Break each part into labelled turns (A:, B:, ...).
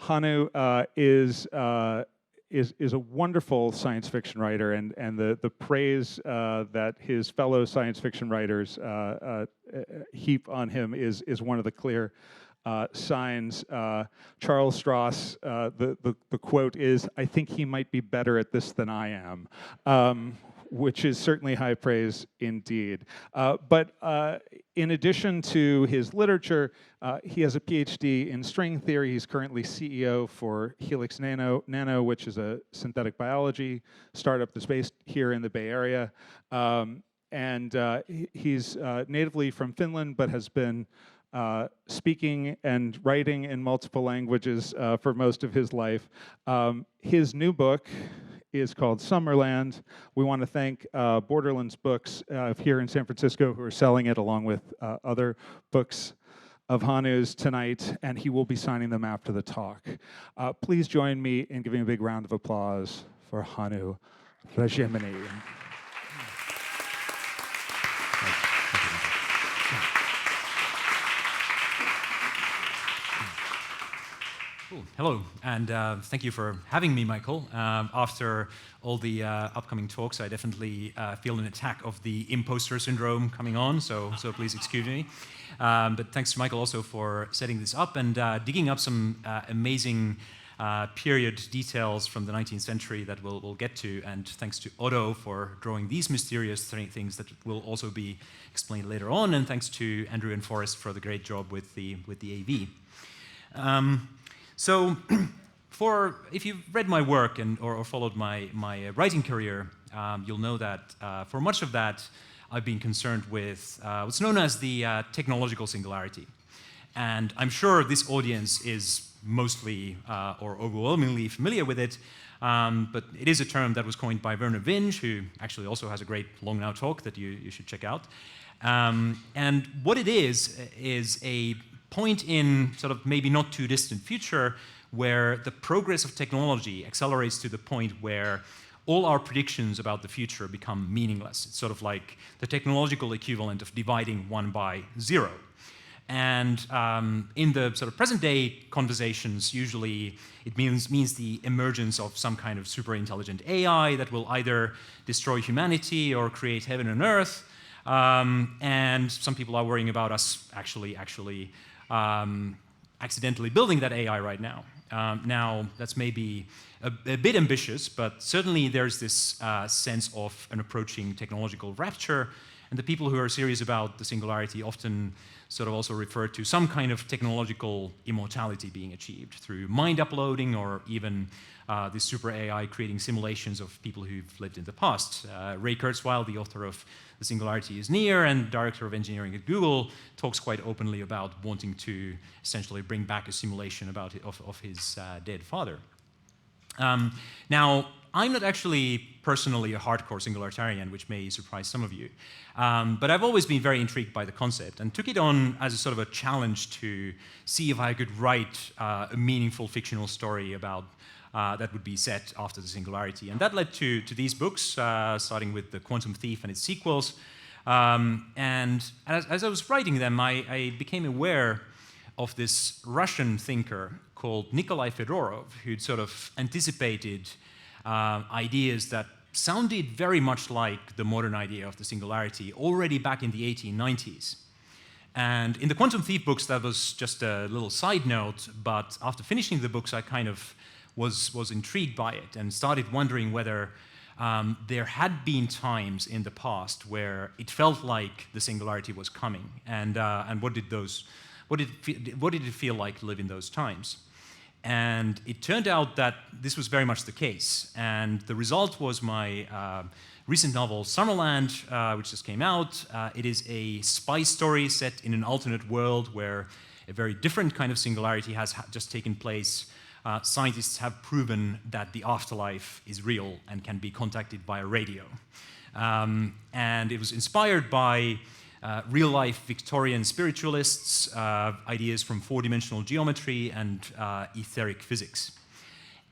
A: Hannu is a wonderful science fiction writer, and the praise that his fellow science fiction writers heap on him is one of the clear signs. Charles Stross, the quote is, "I think he might be better at this than I am," which is certainly high praise indeed. But in addition to his literature, he has a PhD in string theory. He's currently CEO for Helix Nano, which is a synthetic biology startup that's based here in the Bay Area. He's natively from Finland, but has been speaking and writing in multiple languages for most of his life. His new book is called Summerland. We want to thank Borderlands Books here in San Francisco, who are selling it along with other books of Hannu's tonight, and he will be signing them after the talk. Please join me in giving a big round of applause for Hannu Rajaniemi.
B: Hello, and thank you for having me, Michael. After all the upcoming talks, I definitely feel an attack of the imposter syndrome coming on, so please excuse me. But thanks to Michael also for setting this up and digging up some amazing period details from the 19th century that we'll get to, and thanks to Otto for drawing these mysterious things that will also be explained later on, and thanks to Andrew and Forrest for the great job with the AV. So, if you've read my work or followed my writing career, you'll know that for much of that, I've been concerned with what's known as the technological singularity. And I'm sure this audience is mostly or overwhelmingly familiar with it, but it is a term that was coined by Werner Winch, who actually also has a great Long Now talk that you should check out. And what it is a point in sort of maybe not too distant future where the progress of technology accelerates to the point where all our predictions about the future become meaningless. It's sort of like the technological equivalent of dividing 1 by 0. And in the sort of present day conversations, usually it means the emergence of some kind of super intelligent AI that will either destroy humanity or create heaven and earth. And some people are worrying about us actually accidentally building that AI right now. Now, that's maybe a bit ambitious, but certainly there's this sense of an approaching technological rapture, and the people who are serious about the singularity often sort of also refer to some kind of technological immortality being achieved through mind uploading, or even this super AI creating simulations of people who've lived in the past. Ray Kurzweil, the author of The Singularity is Near and director of engineering at Google, talks quite openly about wanting to essentially bring back a simulation of his dead father. Now, I'm not actually personally a hardcore singularitarian, which may surprise some of you, but I've always been very intrigued by the concept and took it on as a sort of a challenge to see if I could write a meaningful fictional story about that would be set after the singularity. And that led to these books, starting with The Quantum Thief and its sequels. And as I was writing them, I became aware of this Russian thinker called Nikolai Fedorov, who'd sort of anticipated ideas that sounded very much like the modern idea of the singularity already back in the 1890s. And in the Quantum Thief books, that was just a little side note, but after finishing the books, I kind of was intrigued by it and started wondering whether there had been times in the past where it felt like the singularity was coming, and what did it feel like to live in those times? And it turned out that this was very much the case, and the result was my recent novel Summerland, which just came out. It is a spy story set in an alternate world where a very different kind of singularity has just taken place. Scientists have proven that the afterlife is real and can be contacted via radio. And it was inspired by real-life Victorian spiritualists, ideas from four-dimensional geometry and etheric physics.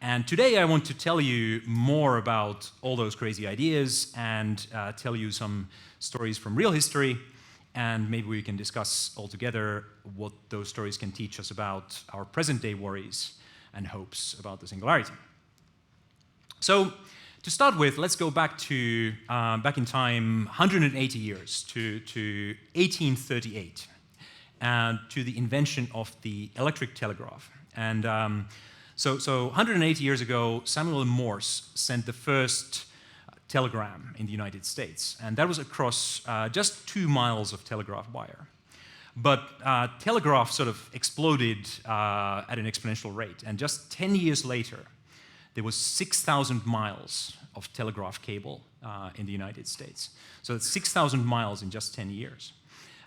B: And today I want to tell you more about all those crazy ideas and tell you some stories from real history, and maybe we can discuss all together what those stories can teach us about our present-day worries and hopes about the singularity. So, to start with, let's go back to back in time 180 years to 1838, and to the invention of the electric telegraph. And so 180 years ago, Samuel Morse sent the first telegram in the United States, and that was across just 2 miles of telegraph wire. But telegraph sort of exploded at an exponential rate, and just 10 years later, there was 6,000 miles of telegraph cable in the United States. So that's 6,000 miles in just 10 years.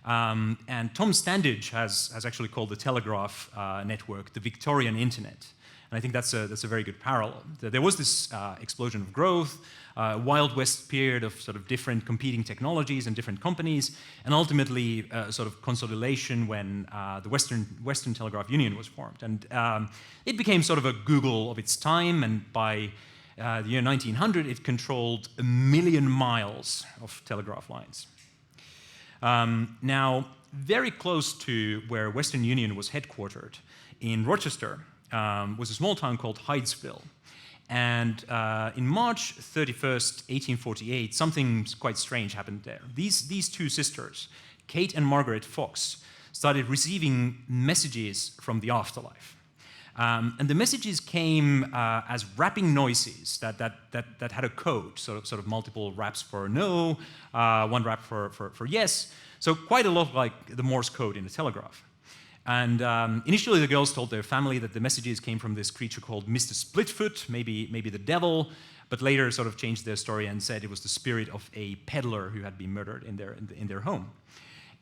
B: And Tom Standage has actually called the telegraph network the Victorian internet. And I think that's a very good parallel. There was this explosion of growth, Wild West period of sort of different competing technologies and different companies, and ultimately sort of consolidation when the Western Telegraph Union was formed. And it became sort of a Google of its time, and by the year 1900, it controlled 1 million miles of telegraph lines. Now, very close to where Western Union was headquartered, in Rochester, was a small town called Hydesville. And in March 31st, 1848, something quite strange happened there. These two sisters, Kate and Margaret Fox, started receiving messages from the afterlife. And the messages came as rapping noises that had a code, sort of multiple raps for no, one rap for yes. So quite a lot like the Morse code in the telegraph. And initially the girls told their family that the messages came from this creature called Mr. Splitfoot, maybe the devil, but later sort of changed their story and said it was the spirit of a peddler who had been murdered in their home.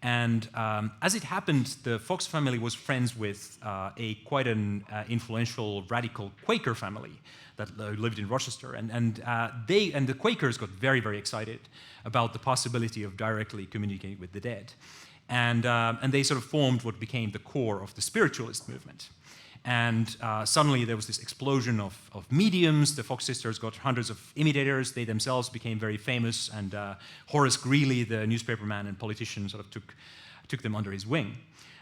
B: And as it happened, the Fox family was friends with quite an influential radical Quaker family that lived in Rochester, and the Quakers got very, very excited about the possibility of directly communicating with the dead. And they sort of formed what became the core of the spiritualist movement. And suddenly there was this explosion of mediums. The Fox sisters got hundreds of imitators. They themselves became very famous. And Horace Greeley, the newspaperman and politician, sort of took them under his wing.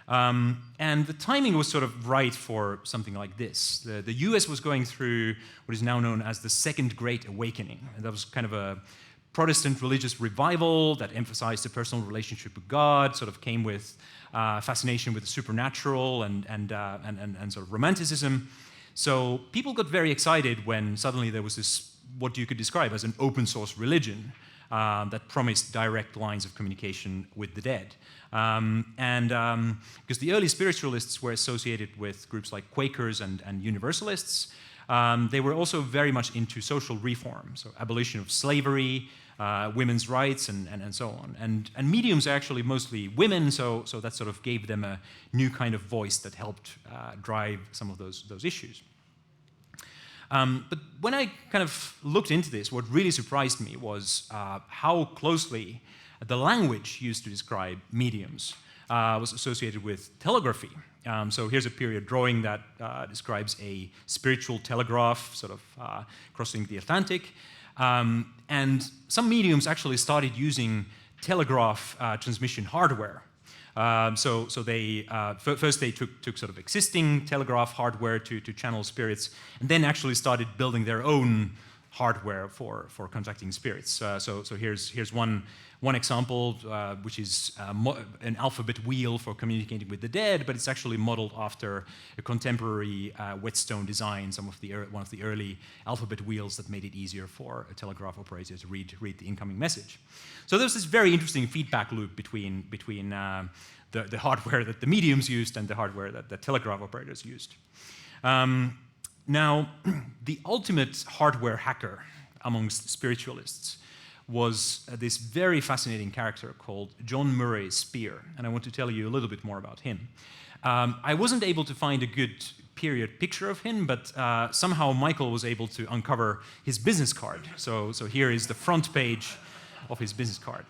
B: And the timing was sort of right for something like this. The US was going through what is now known as the Second Great Awakening. And that was kind of a Protestant religious revival that emphasized the personal relationship with God, sort of came with fascination with the supernatural and sort of romanticism. So people got very excited when suddenly there was this, what you could describe as an open source religion that promised direct lines of communication with the dead. Because the early spiritualists were associated with groups like Quakers and Universalists, they were also very much into social reform, so abolition of slavery, women's rights, and so on. And mediums are actually mostly women, so that sort of gave them a new kind of voice that helped drive some of those issues. But when I kind of looked into this, what really surprised me was how closely the language used to describe mediums was associated with telegraphy. So here's a period drawing that describes a spiritual telegraph sort of crossing the Atlantic. And some mediums actually started using telegraph transmission hardware. So they first they took sort of existing telegraph hardware to channel spirits, and then actually started building their own hardware for contacting spirits. So here's one example, which is an alphabet wheel for communicating with the dead, but it's actually modeled after a contemporary whetstone design, one of the early alphabet wheels that made it easier for a telegraph operator to read the incoming message. So there's this very interesting feedback loop between the hardware that the mediums used and the hardware that the telegraph operators used. Now, the ultimate hardware hacker amongst spiritualists was this very fascinating character called John Murray Spear, and I want to tell you a little bit more about him. I wasn't able to find a good period picture of him, but somehow Michael was able to uncover his business card. So here is the front page of his business card.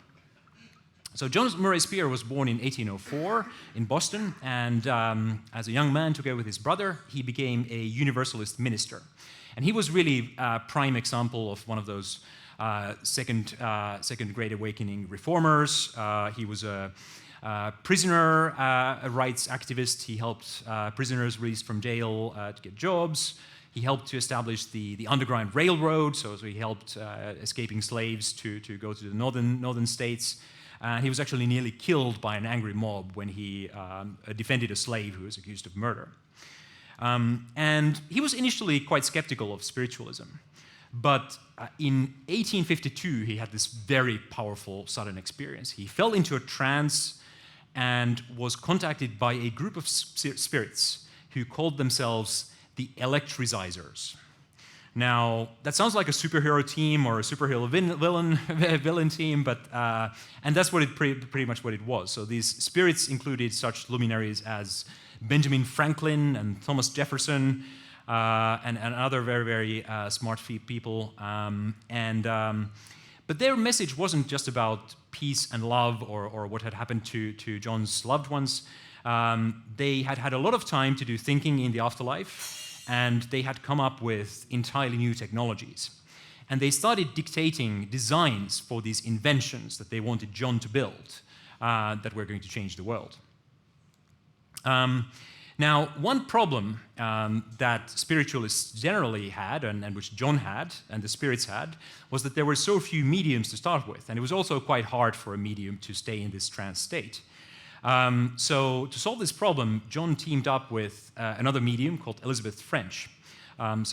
B: So John Murray Spear was born in 1804 in Boston, and as a young man, together with his brother, he became a Universalist minister. And he was really a prime example of one of those second Great Awakening reformers. He was prisoner rights activist. He helped prisoners released from jail to get jobs. He helped to establish the Underground Railroad, so he helped escaping slaves to go to the northern states. He was actually nearly killed by an angry mob when he defended a slave who was accused of murder. And he was initially quite skeptical of spiritualism. But in 1852, he had this very powerful sudden experience. He fell into a trance and was contacted by a group of spirits who called themselves the Electricizers. Now, that sounds like a superhero team or a superhero villain team, but and that's what it pretty much what it was. So these spirits included such luminaries as Benjamin Franklin and Thomas Jefferson and other very smart people. But their message wasn't just about peace and love or what had happened to John's loved ones. They had had a lot of time to do thinking in the afterlife, and they had come up with entirely new technologies. And they started dictating designs for these inventions that they wanted John to build that were going to change the world. Now, one problem that spiritualists generally had, and which John had, and the spirits had, was that there were so few mediums to start with, and it was also quite hard for a medium to stay in this trance state. So to solve this problem, John teamed up with another medium called Elizabeth French. In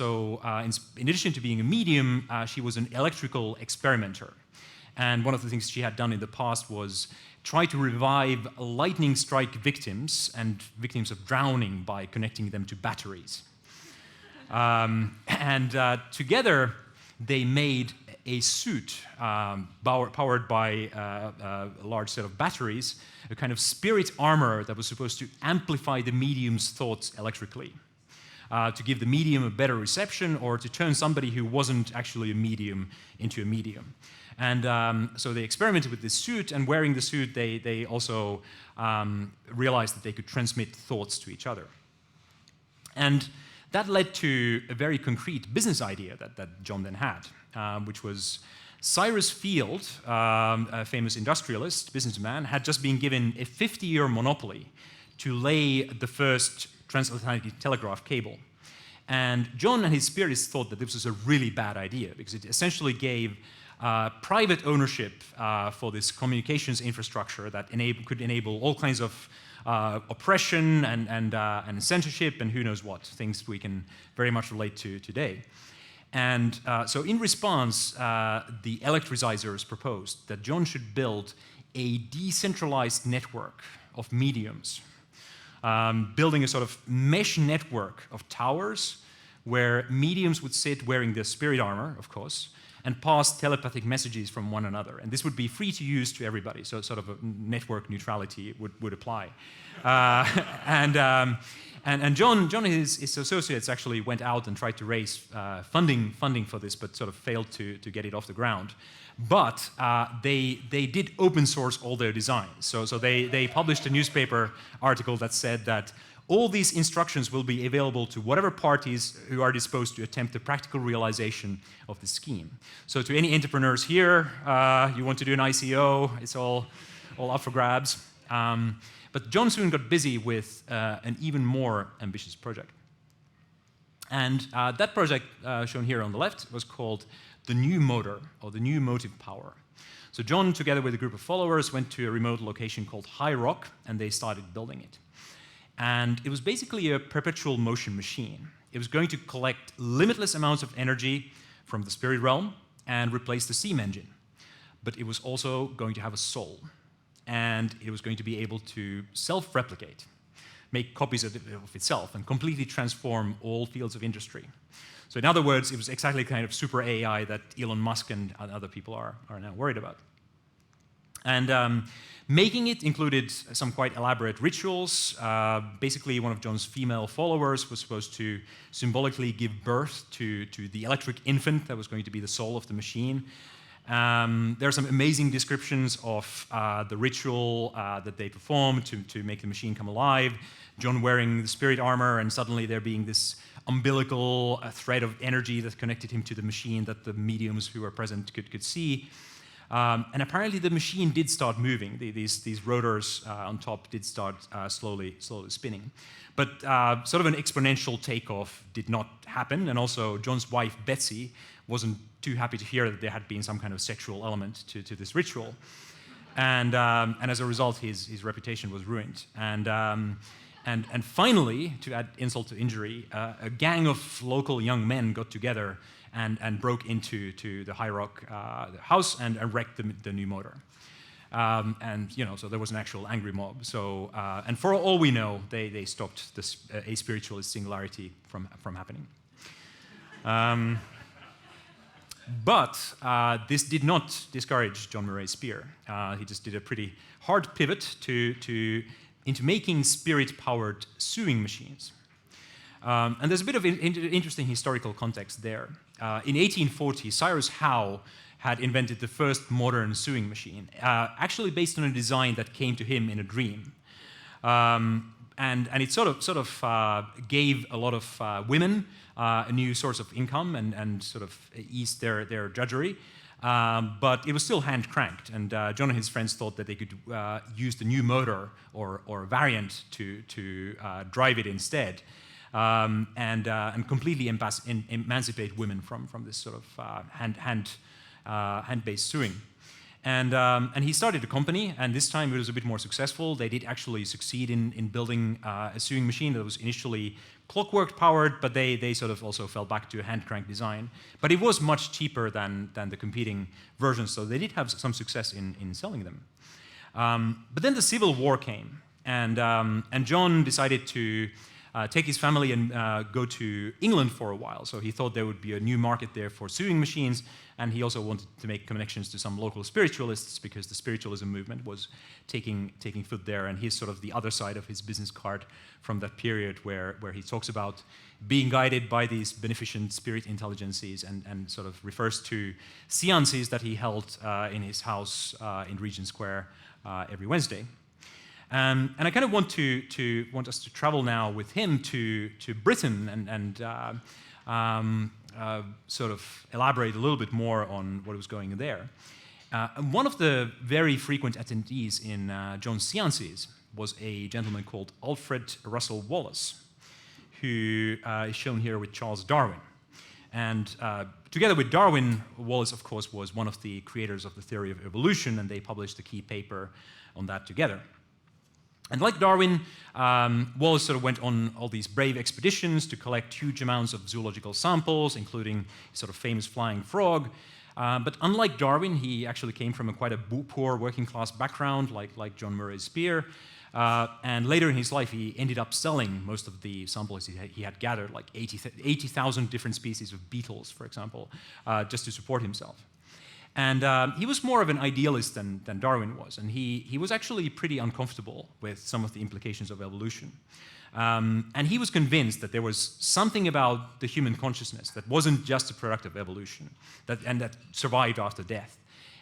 B: addition to being a medium, she was an electrical experimenter. And one of the things she had done in the past was try to revive lightning strike victims and victims of drowning by connecting them to batteries. Together, they made a suit powered by a large set of batteries, a kind of spirit armor that was supposed to amplify the medium's thoughts electrically, to give the medium a better reception or to turn somebody who wasn't actually a medium into a medium. And so they experimented with this suit, and wearing the suit, they also realized that they could transmit thoughts to each other. And that led to a very concrete business idea that John then had, which was Cyrus Field, a famous industrialist, businessman, had just been given a 50-year monopoly to lay the first transatlantic telegraph cable. And John and his spirits thought that this was a really bad idea because it essentially gave private ownership for this communications infrastructure that could enable all kinds of oppression and censorship and who knows what, things we can very much relate to today. And so in response, the Electricizers proposed that John should build a decentralized network of mediums, building a sort of mesh network of towers where mediums would sit wearing their spirit armor, of course, and pass telepathic messages from one another. And this would be free to use to everybody, so sort of a network neutrality would apply. And John and his associates actually went out and tried to raise funding for this, but sort of failed to get it off the ground. But they did open source all their designs. So they published a newspaper article that said that all these instructions will be available to whatever parties who are disposed to attempt the practical realization of the scheme. So to any entrepreneurs here, you want to do an ICO, it's all up for grabs. But John soon got busy with an even more ambitious project. And that project, shown here on the left, was called the New Motor, or the New Motive Power. So John, together with a group of followers, went to a remote location called High Rock, and they started building it. And it was basically a perpetual motion machine. It was going to collect limitless amounts of energy from the spirit realm and replace the steam engine. But it was also going to have a soul. And it was going to be able to self-replicate, make copies of itself, and completely transform all fields of industry. So in other words, it was exactly the kind of super AI that Elon Musk and other people are now worried about. And making it included some quite elaborate rituals. Basically, one of John's female followers was supposed to symbolically give birth to the electric infant that was going to be the soul of the machine. There are some amazing descriptions of the ritual that they performed to make the machine come alive. John wearing the spirit armor, and suddenly there being this umbilical thread of energy that connected him to the machine that the mediums who were present could see. And apparently the machine did start moving. These rotors on top did start slowly spinning. But sort of an exponential takeoff did not happen. And also John's wife, Betsy, wasn't too happy to hear that there had been some kind of sexual element to this ritual. And as a result, his reputation was ruined. And finally, to add insult to injury, a gang of local young men got together and broke into the High Rock the house and wrecked the new motor. So there was an actual angry mob. So, and for all we know, they stopped this aspiritualist singularity from happening. But this did not discourage John Murray Spear. He just did a pretty hard pivot into making spirit-powered sewing machines. And there's a bit of interesting historical context there. In 1840, Cyrus Howe had invented the first modern sewing machine, actually based on a design that came to him in a dream. And it sort of gave a lot of women a new source of income and sort of eased their drudgery. But it was still hand cranked, and John and his friends thought that they could use the new motor or variant to drive it instead, and completely emancipate women from this sort of hand-based sewing. And he started a company, and this time it was a bit more successful. They did actually succeed in building a sewing machine that was initially clockwork powered, but they sort of also fell back to a hand crank design. But it was much cheaper than the competing versions, so they did have some success in selling them. But then the Civil War came, and John decided to take his family and go to England for a while. So he thought there would be a new market there for sewing machines, and he also wanted to make connections to some local spiritualists because the spiritualism movement was taking foot there, and he's sort of the other side of his business card from that period where he talks about being guided by these beneficent spirit intelligences and sort of refers to seances that he held in his house in Regent Square every Wednesday. And I kind of want us to travel now with him to Britain and sort of elaborate a little bit more on what was going there. And one of the very frequent attendees in John's seances was a gentleman called Alfred Russel Wallace, who is shown here with Charles Darwin. And together with Darwin, Wallace, of course, was one of the creators of the theory of evolution, and they published a key paper on that together. And like Darwin, Wallace sort of went on all these brave expeditions to collect huge amounts of zoological samples, including sort of famous flying frog. But unlike Darwin, he actually came from quite a poor working-class background, like John Murray Spear. And later in his life, he ended up selling most of the samples he had gathered, like 80,000 different species of beetles, for example, just to support himself. And he was more of an idealist than Darwin was, and he was actually pretty uncomfortable with some of the implications of evolution. And he was convinced that there was something about the human consciousness that wasn't just a product of evolution, and that survived after death.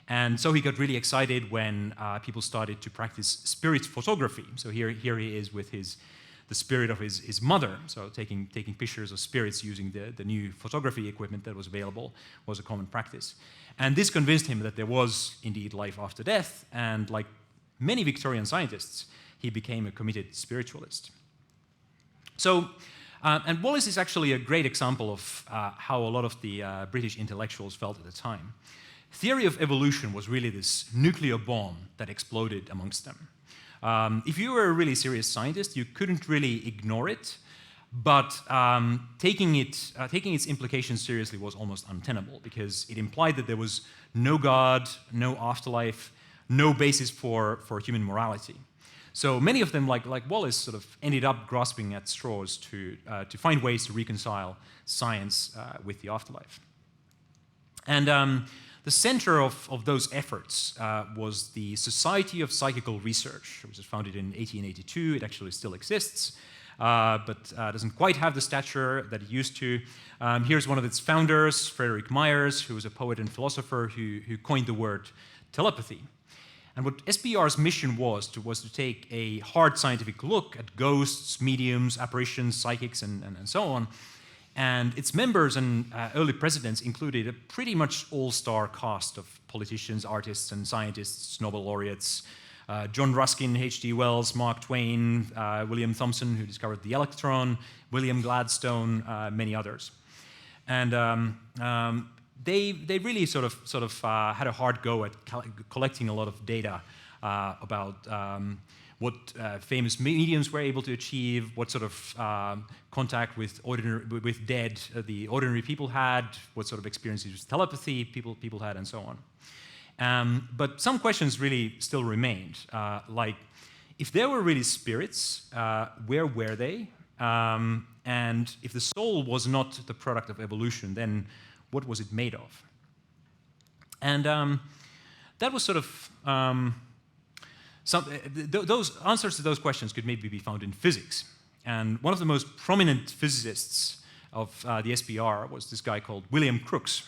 B: And so he got really excited when people started to practice spirit photography. So here he is with the spirit of his mother. So taking pictures of spirits using the new photography equipment that was available was a common practice. And this convinced him that there was indeed life after death, and like many Victorian scientists, he became a committed spiritualist. So, and Wallace is actually a great example of how a lot of the British intellectuals felt at the time. Theory of evolution was really this nuclear bomb that exploded amongst them. If you were a really serious scientist, you couldn't really ignore it, but taking its implications seriously was almost untenable because it implied that there was no God, no afterlife, no basis for human morality. So many of them, like Wallace, sort of ended up grasping at straws to find ways to reconcile science with the afterlife. And the center of those efforts was the Society of Psychical Research, which was founded in 1882. It actually still exists, but doesn't quite have the stature that it used to. Here's one of its founders, Frederick Myers, who was a poet and philosopher who coined the word telepathy. And what SPR's mission was to take a hard scientific look at ghosts, mediums, apparitions, psychics, and so on, And its members and early presidents included a pretty much all-star cast of politicians, artists, and scientists, Nobel laureates, John Ruskin, H.G. Wells, Mark Twain, William Thomson, who discovered the electron, William Gladstone, many others. And they really sort of had a hard go at collecting a lot of data about what famous mediums were able to achieve, what sort of contact with dead the ordinary people had, what sort of experiences with telepathy people had, and so on. But some questions really still remained, like if there were really spirits, where were they? And if the soul was not the product of evolution, then what was it made of? And that was sort of those answers to those questions could maybe be found in physics. And one of the most prominent physicists of the SPR was this guy called William Crookes,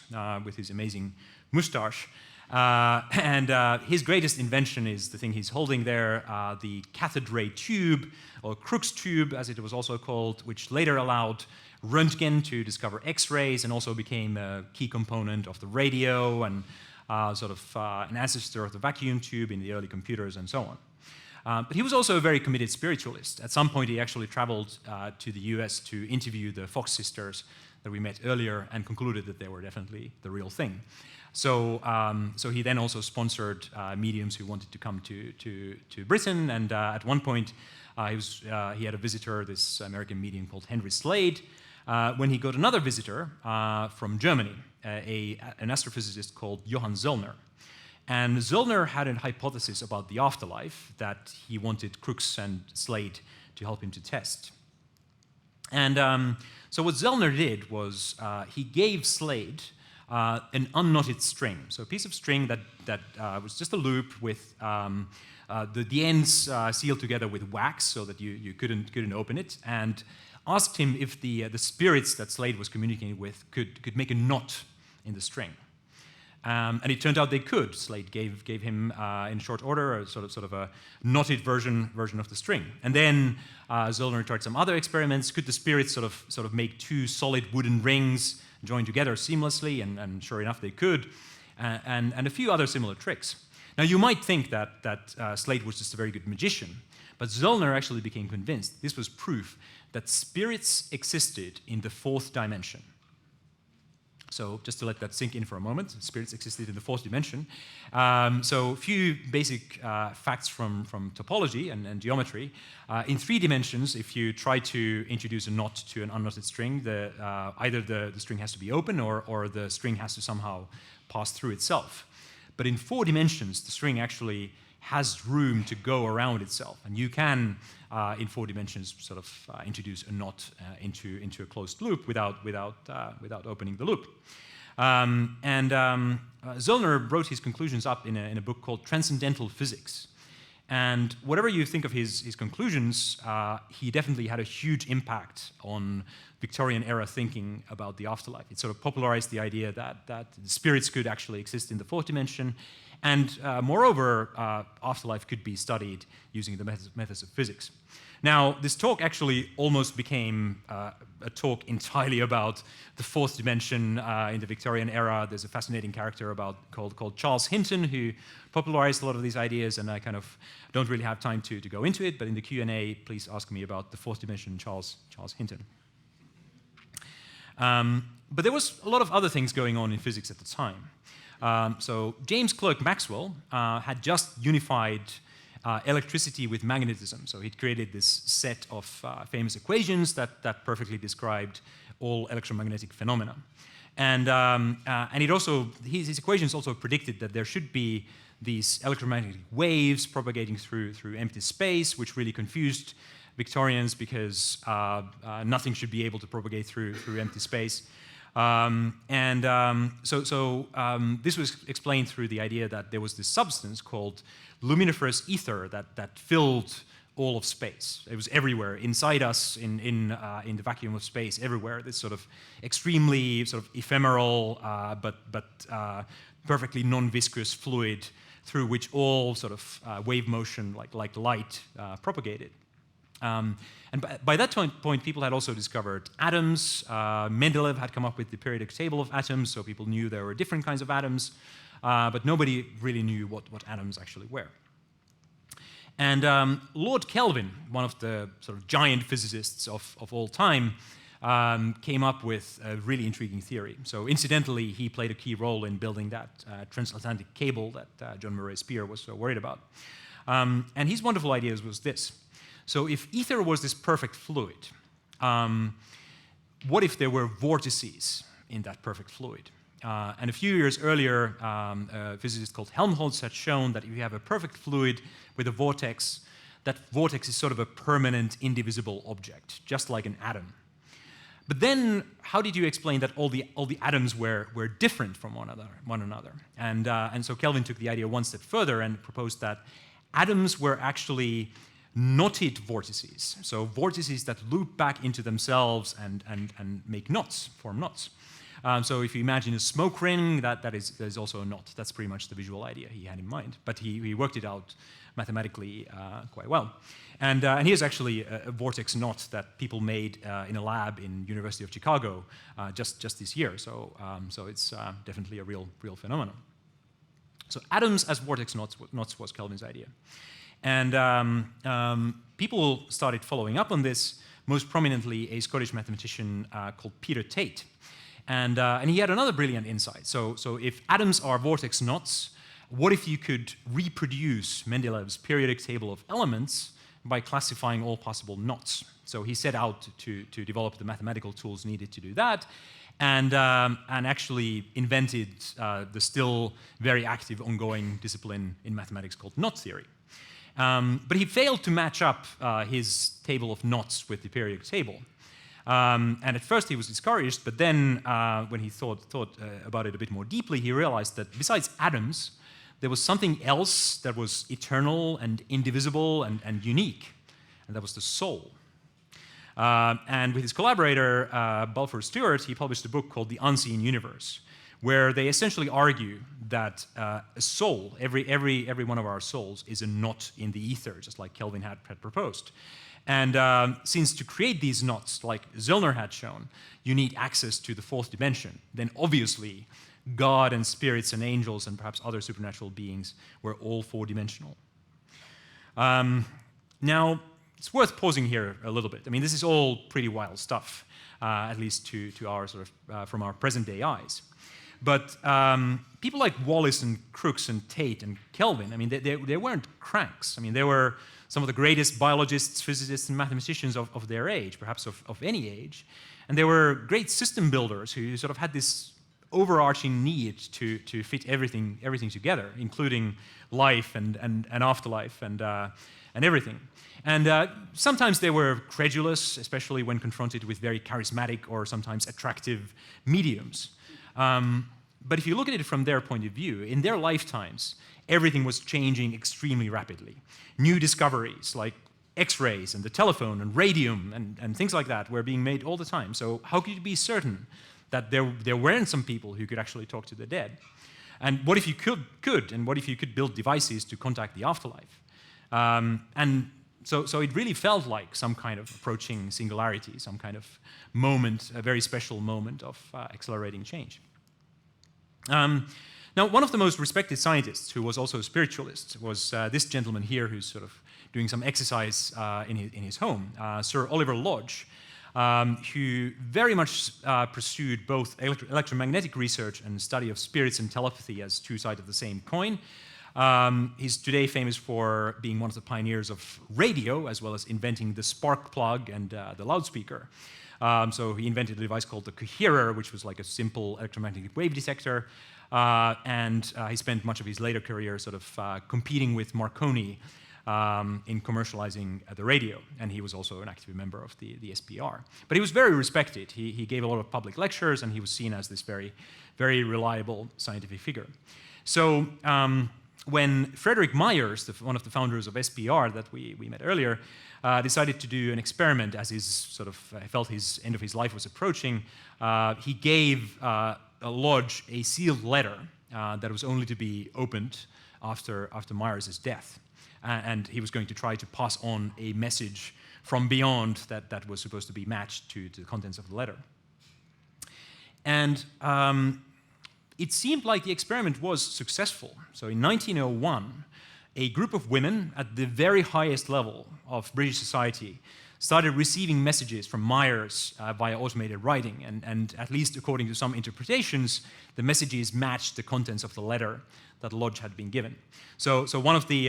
B: with his amazing mustache. And his greatest invention is the thing he's holding there, the cathode ray tube, or Crookes tube, as it was also called, which later allowed Röntgen to discover X-rays and also became a key component of the radio and sort of an ancestor of the vacuum tube in the early computers and so on. But he was also a very committed spiritualist. At some point, he actually traveled to the US to interview the Fox sisters that we met earlier and concluded that they were definitely the real thing. So, so he then also sponsored mediums who wanted to come to Britain, and at one point he had a visitor, this American medium called Henry Slade, when he got another visitor from Germany, an astrophysicist called Johann Zollner. And Zollner had a hypothesis about the afterlife that he wanted Crookes and Slade to help him to test. And so what Zollner did was he gave Slade an unknotted string, so a piece of string that was just a loop with the ends sealed together with wax so that you couldn't open it, and asked him if the spirits that Slade was communicating with could make a knot in the string. And it turned out they could. Slade gave him in short order a sort of a knotted version of the string. And then Zollner tried some other experiments. Could the spirits sort of make two solid wooden rings joined together seamlessly? And sure enough, they could. And a few other similar tricks. Now you might think that Slade was just a very good magician, but Zollner actually became convinced this was proof that spirits existed in the fourth dimension. So just to let that sink in for a moment, spirits existed in the fourth dimension. So a few basic facts from topology and geometry. In 3 dimensions, if you try to introduce a knot to an unknotted string, either the string has to be open or the string has to somehow pass through itself. But in 4 dimensions, the string actually has room to go around itself. And you can, in 4 dimensions, sort of introduce a knot into a closed loop without opening the loop. Zollner wrote his conclusions up in a book called Transcendental Physics. And whatever you think of his conclusions, he definitely had a huge impact on Victorian era thinking about the afterlife. It sort of popularized the idea that spirits could actually exist in the 4th dimension. And moreover, afterlife could be studied using the methods of physics. Now, this talk actually almost became a talk entirely about the 4th dimension in the Victorian era. There's a fascinating character called Charles Hinton who popularized a lot of these ideas, and I kind of don't really have time to go into it, but in the Q&A, please ask me about the 4th dimension Charles Hinton. But there was a lot of other things going on in physics at the time. So James Clerk Maxwell had just unified electricity with magnetism. So he'd created this set of famous equations that perfectly described all electromagnetic phenomena. And it also, his equations also predicted that there should be these electromagnetic waves propagating through empty space, which really confused Victorians because nothing should be able to propagate through empty space. This was explained through the idea that there was this substance called luminiferous ether that filled all of space. It was everywhere, inside us, in the vacuum of space, everywhere. This sort of extremely sort of ephemeral but perfectly non-viscous fluid through which all sort of wave motion, like light, propagated. And by that point, people had also discovered atoms. Mendeleev had come up with the periodic table of atoms, so people knew there were different kinds of atoms, but nobody really knew what atoms actually were. And Lord Kelvin, one of the sort of giant physicists of all time, came up with a really intriguing theory. So incidentally, he played a key role in building that transatlantic cable that John Murray Spear was so worried about. And his wonderful idea was this. So if ether was this perfect fluid, what if there were vortices in that perfect fluid? And a few years earlier, a physicist called Helmholtz had shown that if you have a perfect fluid with a vortex, that vortex is sort of a permanent, indivisible object, just like an atom. But then, how did you explain that all the atoms were different from one another? And so Kelvin took the idea one step further and proposed that atoms were actually knotted vortices, so vortices that loop back into themselves and make knots, form knots. So if you imagine a smoke ring, that is also a knot. That's pretty much the visual idea he had in mind. But he worked it out mathematically quite well. And here's actually a vortex knot that people made in a lab in University of Chicago just this year. So it's definitely a real phenomenon. So atoms as vortex knots was Kelvin's idea. And people started following up on this, most prominently a Scottish mathematician called Peter Tate. And he had another brilliant insight. So if atoms are vortex knots, what if you could reproduce Mendeleev's periodic table of elements by classifying all possible knots? So he set out to develop the mathematical tools needed to do that, and actually invented the still very active ongoing discipline in mathematics called knot theory. But he failed to match up his table of knots with the periodic table. And at first he was discouraged, but then when he thought about it a bit more deeply, he realized that besides atoms, there was something else that was eternal and indivisible and unique, and that was the soul. And with his collaborator, Balfour Stewart, he published a book called The Unseen Universe, where they essentially argue that a soul, every one of our souls, is a knot in the ether, just like Kelvin had proposed. And since to create these knots, like Zöllner had shown, you need access to the fourth dimension, then obviously God and spirits and angels and perhaps other supernatural beings were all four-dimensional. Now, it's worth pausing here a little bit. I mean, this is all pretty wild stuff, at least to our sort of from our present-day eyes. But people like Wallace and Crookes and Tate and Kelvin, I mean, they weren't cranks. I mean, they were some of the greatest biologists, physicists, and mathematicians of their age, perhaps of any age. And they were great system builders who sort of had this overarching need to fit everything together, including life and afterlife and everything. And sometimes they were credulous, especially when confronted with very charismatic or sometimes attractive mediums. But if you look at it from their point of view, in their lifetimes, everything was changing extremely rapidly. New discoveries like X-rays and the telephone and radium and things like that were being made all the time. So how could you be certain that there weren't some people who could actually talk to the dead? And what if you could? And what if you could build devices to contact the afterlife? And so it really felt like some kind of approaching singularity, some kind of moment, a very special moment of accelerating change. Now, one of the most respected scientists, who was also a spiritualist, was this gentleman here, who's sort of doing some exercise in his home, Sir Oliver Lodge, who very much pursued both electromagnetic research and study of spirits and telepathy as two sides of the same coin. He's today famous for being one of the pioneers of radio, as well as inventing the spark plug and the loudspeaker. So he invented a device called the coherer, which was like a simple electromagnetic wave detector. And he spent much of his later career sort of competing with Marconi in commercializing the radio. And he was also an active member of the SPR. But he was very respected. He gave a lot of public lectures, and he was seen as this very, very reliable scientific figure. So when Frederick Myers, one of the founders of SPR that we met earlier, decided to do an experiment as his sort of felt his end of his life was approaching, he gave Lodge a sealed letter that was only to be opened after Myers' death. And he was going to try to pass on a message from beyond that was supposed to be matched to the contents of the letter. And it seemed like the experiment was successful. So in 1901, a group of women at the very highest level of British society started receiving messages from Myers via automated writing. And at least according to some interpretations, the messages matched the contents of the letter that Lodge had been given. So one of the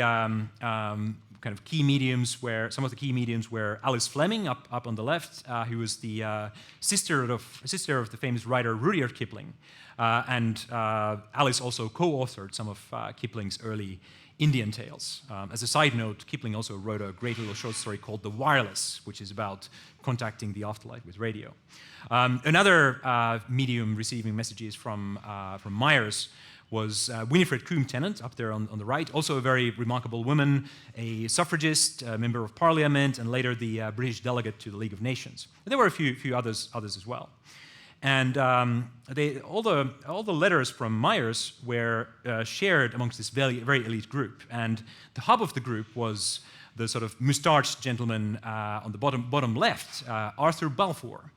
B: kind of key mediums some of the key mediums were Alice Fleming up on the left, who was the sister of the famous writer Rudyard Kipling. And Alice also co-authored some of Kipling's early Indian tales. As a side note, Kipling also wrote a great little short story called The Wireless, which is about contacting the afterlife with radio. Another medium receiving messages from Myers was Winifred Coombe-Tennant, up there on the right, also a very remarkable woman, a suffragist, a member of parliament, and later the British delegate to the League of Nations. And there were a few others as well. And all the letters from Myers were shared amongst this very elite group. And the hub of the group was the sort of mustached gentleman on the bottom left, Arthur Balfour,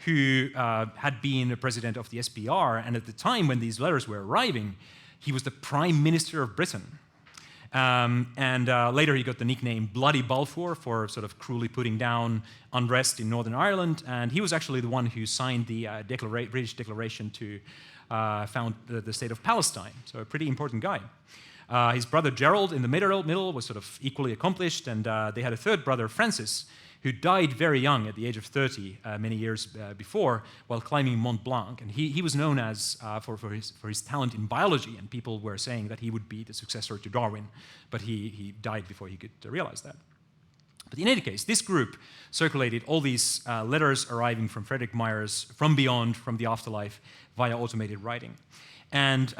B: who had been a president of the SPR. And at the time when these letters were arriving, he was the Prime Minister of Britain. Later he got the nickname Bloody Balfour for sort of cruelly putting down unrest in Northern Ireland, and he was actually the one who signed the British declaration to found the state of Palestine, so a pretty important guy. His brother Gerald in the middle was sort of equally accomplished, and they had a third brother, Francis, who died very young at the age of 30 many years before while climbing Mont Blanc. And he was known as for his talent in biology, and people were saying that he would be the successor to Darwin, but he died before he could realize that. But in any case, this group circulated all these letters arriving from Frederick Myers from beyond, from the afterlife, via automated writing. And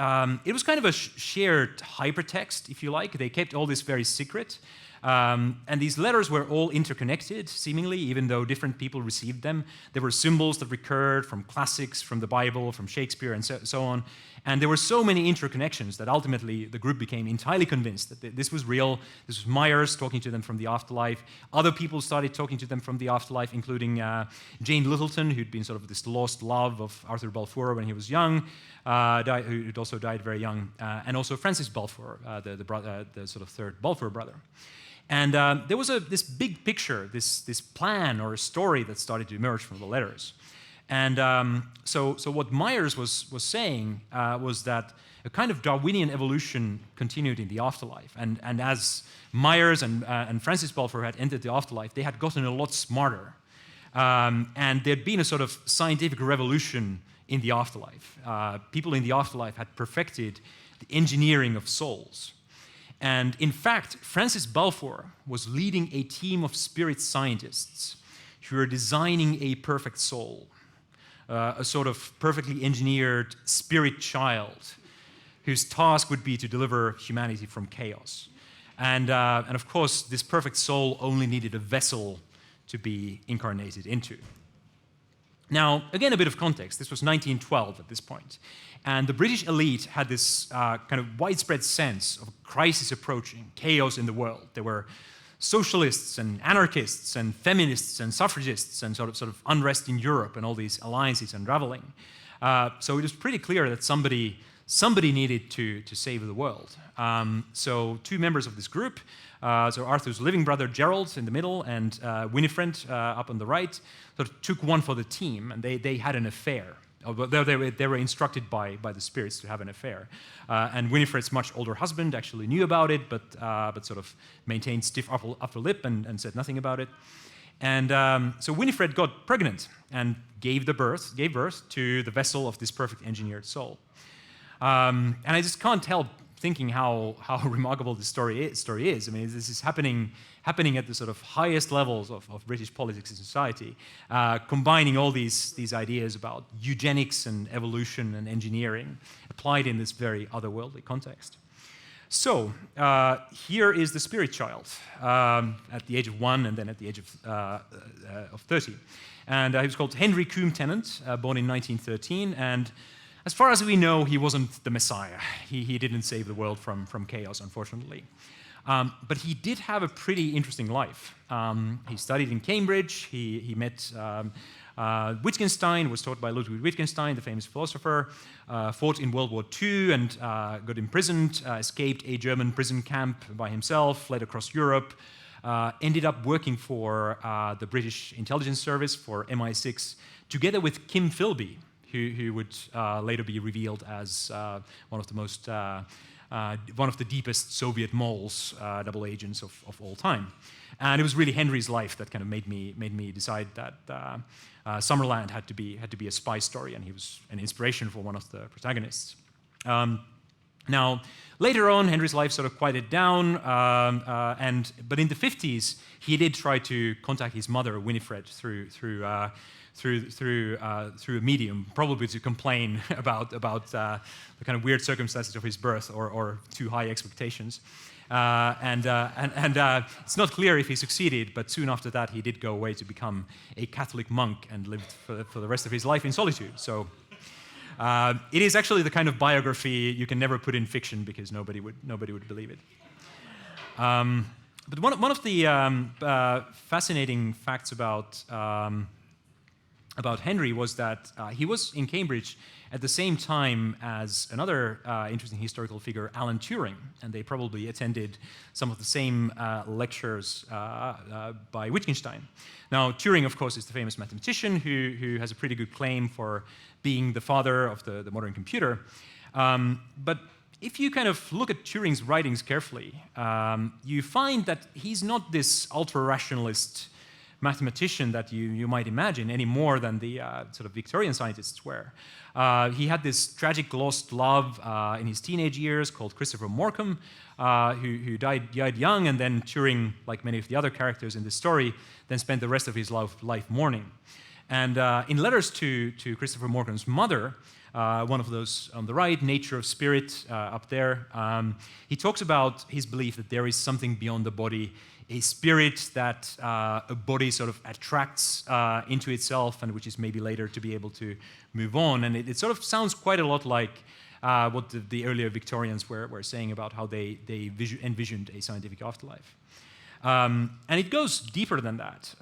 B: it was kind of a shared hypertext, if you like. They kept all this very secret. And these letters were all interconnected, seemingly, even though different people received them. There were symbols that recurred from classics, from the Bible, from Shakespeare, and so on. And there were so many interconnections that ultimately the group became entirely convinced that this was real. This was Myers talking to them from the afterlife. Other people started talking to them from the afterlife, including Jane Littleton, who'd been sort of this lost love of Arthur Balfour when he was young, who'd also died very young, and also Francis Balfour, the sort of third Balfour brother. And there was this big picture, this plan or a story that started to emerge from the letters. And so what Myers was saying was that a kind of Darwinian evolution continued in the afterlife. And as Myers and Francis Balfour had entered the afterlife, they had gotten a lot smarter. And there'd been a sort of scientific revolution in the afterlife. People in the afterlife had perfected the engineering of souls. And in fact, Francis Balfour was leading a team of spirit scientists who were designing a perfect soul, a sort of perfectly engineered spirit child whose task would be to deliver humanity from chaos. And of course, this perfect soul only needed a vessel to be incarnated into. Now, again, a bit of context. This was 1912 at this point. And the British elite had this kind of widespread sense of a crisis approaching, chaos in the world. There were socialists and anarchists and feminists and suffragists and sort of unrest in Europe and all these alliances unraveling. So it was pretty clear that somebody needed to save the world. So two members of this group, so Arthur's living brother Gerald in the middle and Winifred up on the right, sort of took one for the team, and they had an affair. They were instructed by the spirits to have an affair. And Winifred's much older husband actually knew about it, but sort of maintained stiff upper lip and said nothing about it. And so Winifred got pregnant and gave birth to the vessel of this perfect engineered soul. And I just can't help thinking how remarkable this story is. I mean, this is happening at the sort of highest levels of British politics and society, combining all these ideas about eugenics and evolution and engineering applied in this very otherworldly context. So here is the spirit child at the age of 1 and then at the age of 30. And he was called Henry Coombe-Tennant, born in 1913, and as far as we know, he wasn't the Messiah. He didn't save the world from chaos, unfortunately. But he did have a pretty interesting life. He studied in Cambridge. He met Wittgenstein, was taught by Ludwig Wittgenstein, the famous philosopher, fought in World War II and got imprisoned, escaped a German prison camp by himself, fled across Europe, ended up working for the British intelligence service, for MI6, together with Kim Philby, who would later be revealed as one of the deepest Soviet moles, double agents of all time. And it was really Henry's life that kind of made me decide that Summerland had to be a spy story, and he was an inspiration for one of the protagonists. Now, later on, Henry's life sort of quieted down, but in the 50s, he did try to contact his mother, Winifred, through a medium, probably to complain about the kind of weird circumstances of his birth or too high expectations. It's not clear if he succeeded, but soon after that he did go away to become a Catholic monk and lived for the rest of his life in solitude. So it is actually the kind of biography you can never put in fiction because nobody would believe it. But one of the fascinating facts about Henry was that he was in Cambridge at the same time as another interesting historical figure, Alan Turing, and they probably attended some of the same lectures by Wittgenstein. Now, Turing, of course, is the famous mathematician who has a pretty good claim for being the father of the modern computer. But if you kind of look at Turing's writings carefully, you find that he's not this ultra-rationalist mathematician that you might imagine any more than the sort of Victorian scientists were. He had this tragic lost love in his teenage years called Christopher Morcom, who died young, and then Turing, like many of the other characters in this story, then spent the rest of his life mourning. And in letters to Christopher Morcom's mother, one of those on the right, Nature of Spirit, up there, he talks about his belief that there is something beyond the body, a spirit that a body sort of attracts into itself, and which is maybe later to be able to move on. And it sort of sounds quite a lot like what the earlier Victorians were saying about how they envisioned a scientific afterlife. And it goes deeper than that.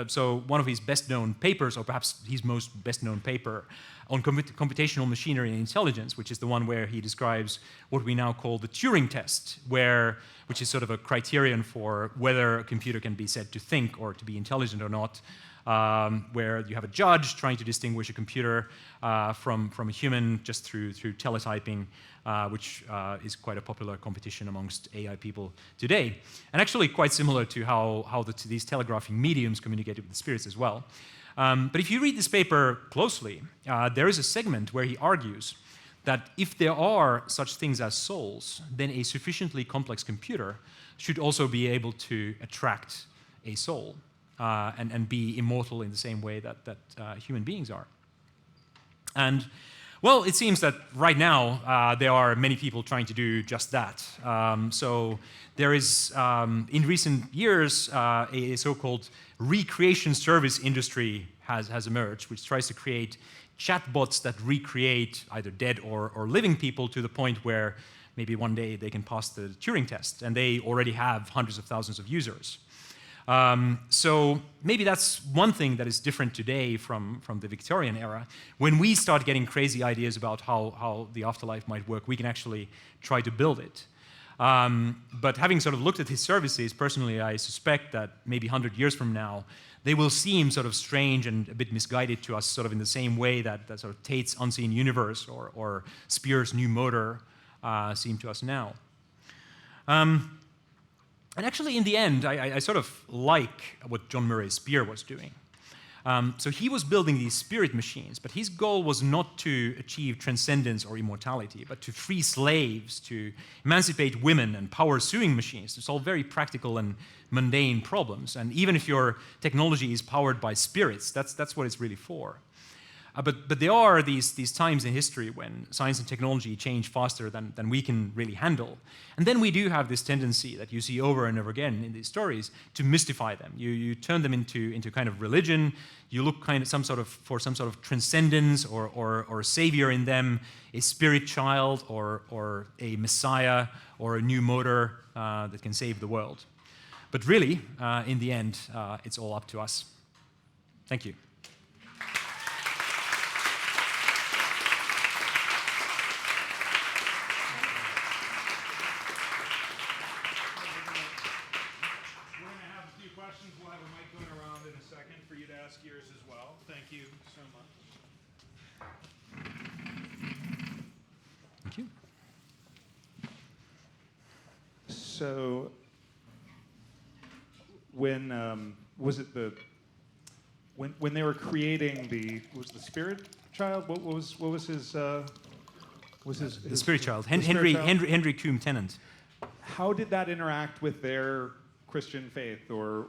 B: So one of his best-known papers, or perhaps his most best-known paper, on computational machinery and intelligence, which is the one where he describes what we now call the Turing Test, which is sort of a criterion for whether a computer can be said to think or to be intelligent or not, where you have a judge trying to distinguish a computer from a human just through teletyping, which is quite a popular competition amongst AI people today, and actually quite similar to how these telegraphing mediums communicate with the spirits as well. But if you read this paper closely, there is a segment where he argues that if there are such things as souls, then a sufficiently complex computer should also be able to attract a soul and be immortal in the same way that human beings are. And well, it seems that right now there are many people trying to do just that. So there is, in recent years, a so-called recreation service industry has emerged, which tries to create chatbots that recreate either dead or living people to the point where maybe one day they can pass the Turing test, and they already have hundreds of thousands of users. So maybe that's one thing that is different today from the Victorian era. When we start getting crazy ideas about how the afterlife might work, we can actually try to build it. But having sort of looked at his services, personally, I suspect that maybe 100 years from now, they will seem sort of strange and a bit misguided to us, sort of in the same way that sort of Tate's Unseen Universe or Spear's New Motor seem to us now. And actually, in the end, I sort of like what John Murray Spear was doing. So he was building these spirit machines, but his goal was not to achieve transcendence or immortality, but to free slaves, to emancipate women and power sewing machines, to solve very practical and mundane problems. And even if your technology is powered by spirits, that's what it's really for. But there are these times in history when science and technology change faster than we can really handle. And then we do have this tendency that you see over and over again in these stories to mystify them. You turn them into kind of religion. You look kind of for some sort of transcendence or a savior in them, a spirit child or a messiah or a new motor that can save the world. But really, in the end, it's all up to us. Thank you.
A: Yours as well. Thank you so much.
B: Thank you.
A: So, when was it when they were creating the Spirit Child? What was his
B: the Spirit Child? Henry Coombe Tennant.
A: How did that interact with their Christian faith, or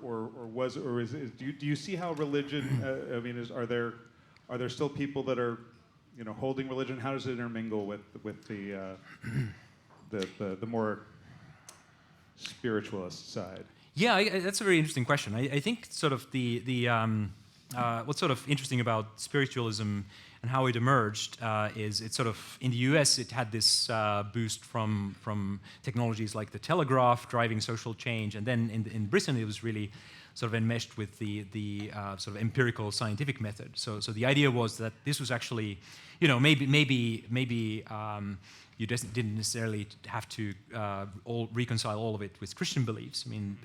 A: do you see how religion? I mean, are there still people that are, holding religion? How does it intermingle with the more spiritualist side?
B: Yeah, that's a very interesting question. I think sort of what's sort of interesting about spiritualism and how it emerged is it sort of, in the US, it had this boost from technologies like the telegraph driving social change, and then in Britain it was really sort of enmeshed with the sort of empirical scientific method. So the idea was that this was actually, maybe you just didn't necessarily have to reconcile all of it with Christian beliefs. I mean,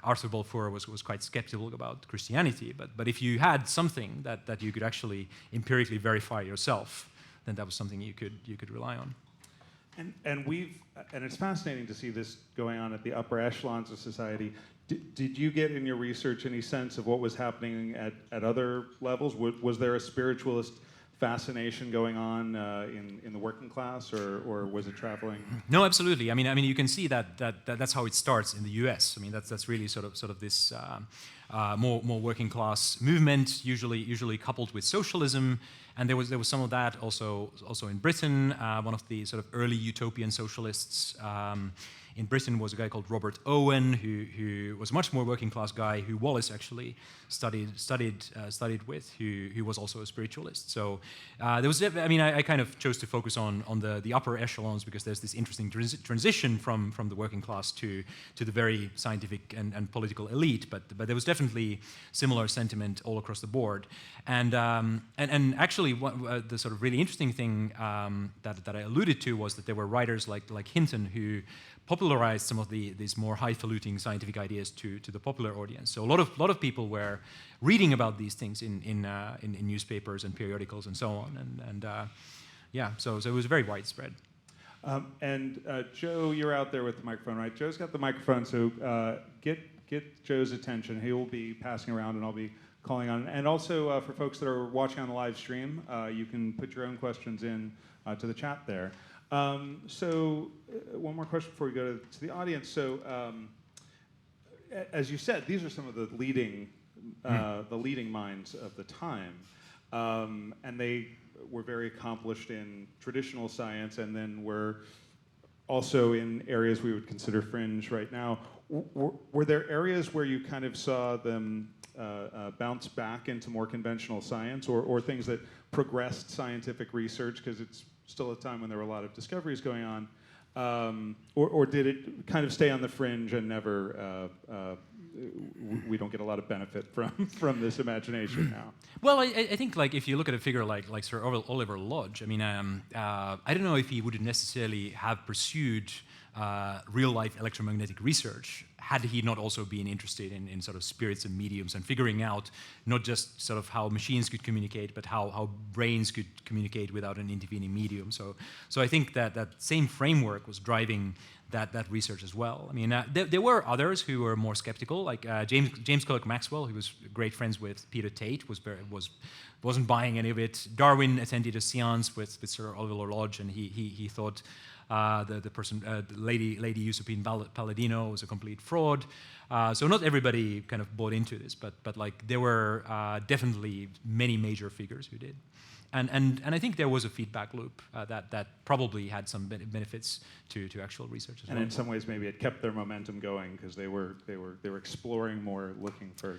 B: Arthur Balfour was quite skeptical about Christianity, but if you had something that you could actually empirically verify yourself, then that was something you could rely on.
A: And it's fascinating to see this going on at the upper echelons of society. Did you get in your research any sense of what was happening at other levels? Was there a spiritualist fascination going on in the working class, or was it traveling?
B: No, absolutely. I mean, you can see that's how it starts in the U.S. I mean, that's really sort of this more working class movement, usually coupled with socialism, and there was some of that also in Britain. One of the sort of early utopian socialists in Britain was a guy called Robert Owen, who was a much more working class guy, who Wallace actually studied with, who was also a spiritualist. So there was, I mean, I kind of chose to focus on the upper echelons because there's this interesting transition from the working class to the very scientific and political elite. But there was definitely similar sentiment all across the board. And actually, the sort of really interesting thing that I alluded to was that there were writers like Hinton who popularized some of these more highfalutin scientific ideas to the popular audience. So a lot of people were reading about these things in newspapers and periodicals and so on. And so it was very widespread.
A: Joe, you're out there with the microphone, right? Joe's got the microphone, so get Joe's attention. He will be passing around, and I'll be calling on. And also for folks that are watching on the live stream, you can put your own questions in to the chat there. One more question before we go to the audience. So, as you said, these are some of the leading minds of the time, and they were very accomplished in traditional science, and then were also in areas we would consider fringe right now. Were there areas where you kind of saw them bounce back into more conventional science, or things that progressed scientific research, because it's still a time when there were a lot of discoveries going on, or did it kind of stay on the fringe and never, we don't get a lot of benefit from this imagination now?
B: Well, I think like if you look at a figure like Sir Oliver Lodge, I mean, I don't know if he would necessarily have pursued real-life electromagnetic research had he not also been interested in sort of spirits and mediums and figuring out not just sort of how machines could communicate, but how brains could communicate without an intervening medium. So I think that same framework was driving that research as well. I mean, there were others who were more skeptical, like James Clerk Maxwell, who was great friends with Peter Tate, wasn't buying any of it. Darwin attended a seance with Sir Oliver Lodge, and he thought The person, the lady Josephine Palladino was a complete fraud. So not everybody kind of bought into this, but like there were definitely many major figures who did. And I think there was a feedback loop that probably had some benefits to actual research as well.
A: And in some ways, maybe it kept their momentum going because they were exploring more, looking for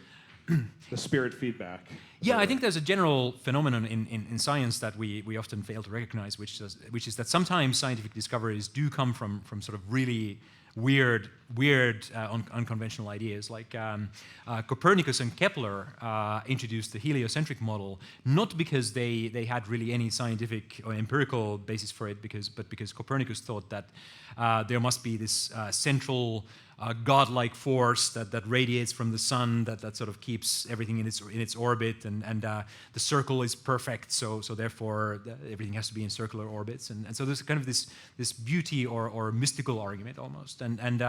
A: the spirit feedback.
B: Yeah, I think there's a general phenomenon in science that we often fail to recognize, which is that sometimes scientific discoveries do come from sort of really weird, unconventional ideas. Like Copernicus and Kepler introduced the heliocentric model, not because they had really any scientific or empirical basis for it, but because Copernicus thought that there must be this central godlike force that radiates from the sun that sort of keeps everything in its orbit, and the circle is perfect, so therefore everything has to be in circular orbits, and so there's kind of this beauty or mystical argument almost, and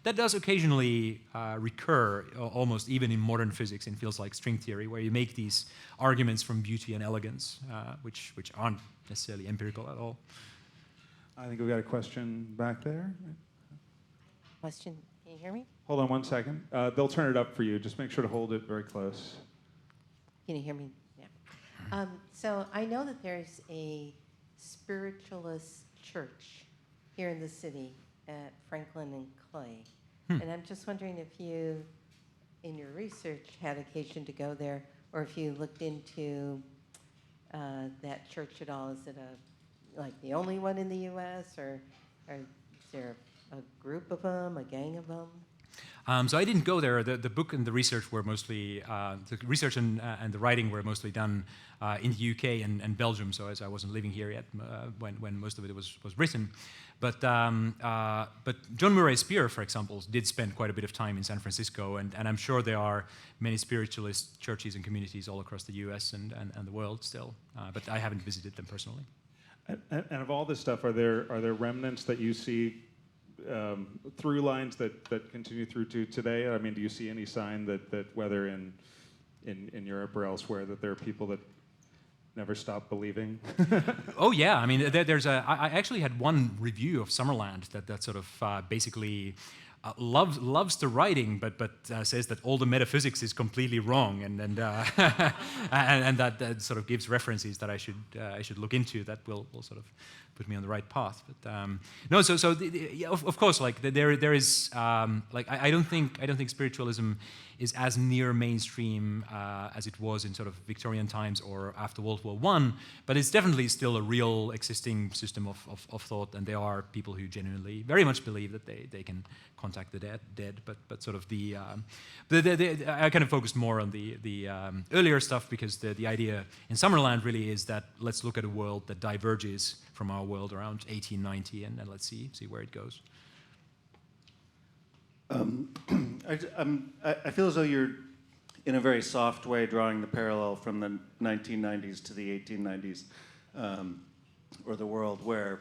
B: that does occasionally recur almost even in modern physics in fields like string theory, where you make these arguments from beauty and elegance, which aren't necessarily empirical at all.
A: I think we've got a question back there.
C: Question, can you hear me?
A: Hold on one second. They'll turn it up for you. Just make sure to hold it very close.
C: Can you hear me? Yeah. So I know that there's a spiritualist church here in the city at Franklin and Clay. And I'm just wondering if you, in your research, had occasion to go there, or if you looked into that church at all. Is it like the only one in the U.S., or is there a group of them, a gang of them?
B: So I didn't go there. The book and the research were mostly, the research and the writing were mostly done in the UK and Belgium, so as I wasn't living here yet when most of it was written. But John Murray Spear, for example, did spend quite a bit of time in San Francisco, and I'm sure there are many spiritualist churches and communities all across the US and the world still, but I haven't visited them personally.
A: And of all this stuff, are there remnants that you see, through lines that continue through to today? I mean, do you see any sign that whether in Europe or elsewhere, that there are people that never stop believing?
B: Oh yeah, I mean, I actually had one review of Summerland that sort of basically loves the writing, but says that all the metaphysics is completely wrong, and that sort of gives references that I should look into that will sort of put me on the right path. But no, so of course, like there is like I don't think spiritualism is as near mainstream as it was in sort of Victorian times or after World War I, but it's definitely still a real existing system of thought, and there are people who genuinely very much believe that they can contact the dead, but sort of I kind of focused more on the earlier stuff, because the idea in Summerland really is that let's look at a world that diverges from our world around 1890, and let's see where it goes.
D: I feel as though you're, in a very soft way, drawing the parallel from the 1990s to the 1890s, or the world where,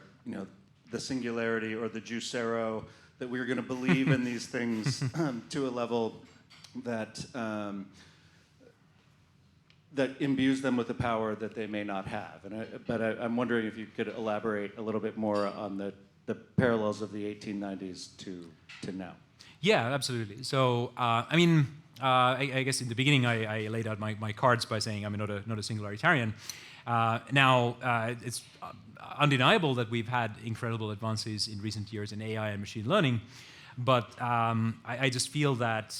D: the singularity or the juicero, that we're going to believe in these things to a level that that imbues them with a power that they may not have. But I'm wondering if you could elaborate a little bit more on the parallels of the 1890s to now. Yeah,
B: absolutely. So, I mean, I guess in the beginning I laid out my cards by saying I'm not a singularitarian. Now, it's undeniable that we've had incredible advances in recent years in AI and machine learning, but I just feel that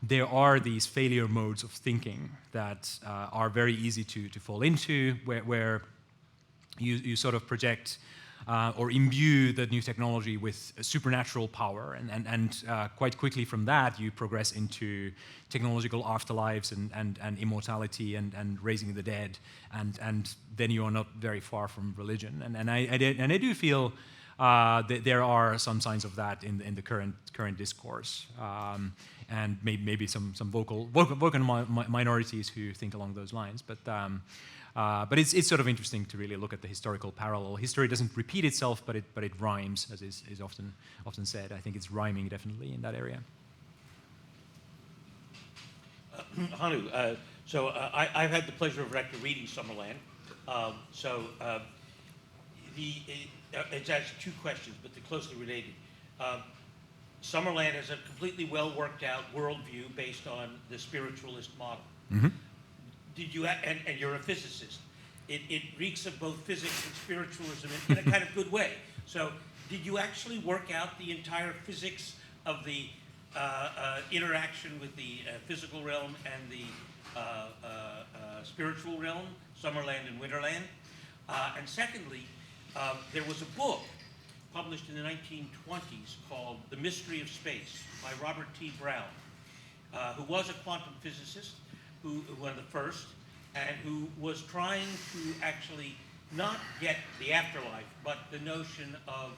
B: there are these failure modes of thinking that are very easy to fall into, where you sort of project or imbue the new technology with a supernatural power, and quite quickly from that you progress into technological afterlives and immortality and raising the dead, and then you are not very far from religion. And I do feel that there are some signs of that in the current discourse, and maybe some vocal minorities who think along those lines, but it's sort of interesting to really look at the historical parallel. History doesn't repeat itself, but it rhymes, as is often said. I think it's rhyming definitely in that area.
E: Hannu, I've had the pleasure of reading Summerland. it's actually two questions, but they're closely related. Summerland has a completely well worked out worldview based on the spiritualist model.
B: Mm-hmm.
E: Did you, and you're a physicist, it reeks of both physics and spiritualism in a kind of good way. So did you actually work out the entire physics of the interaction with the physical realm and the spiritual realm, Summerland and Winterland? And secondly, there was a book published in the 1920s called The Mystery of Space by Robert T. Brown, who was a quantum physicist, who one of the first, and who was trying to actually not get the afterlife, but the notion of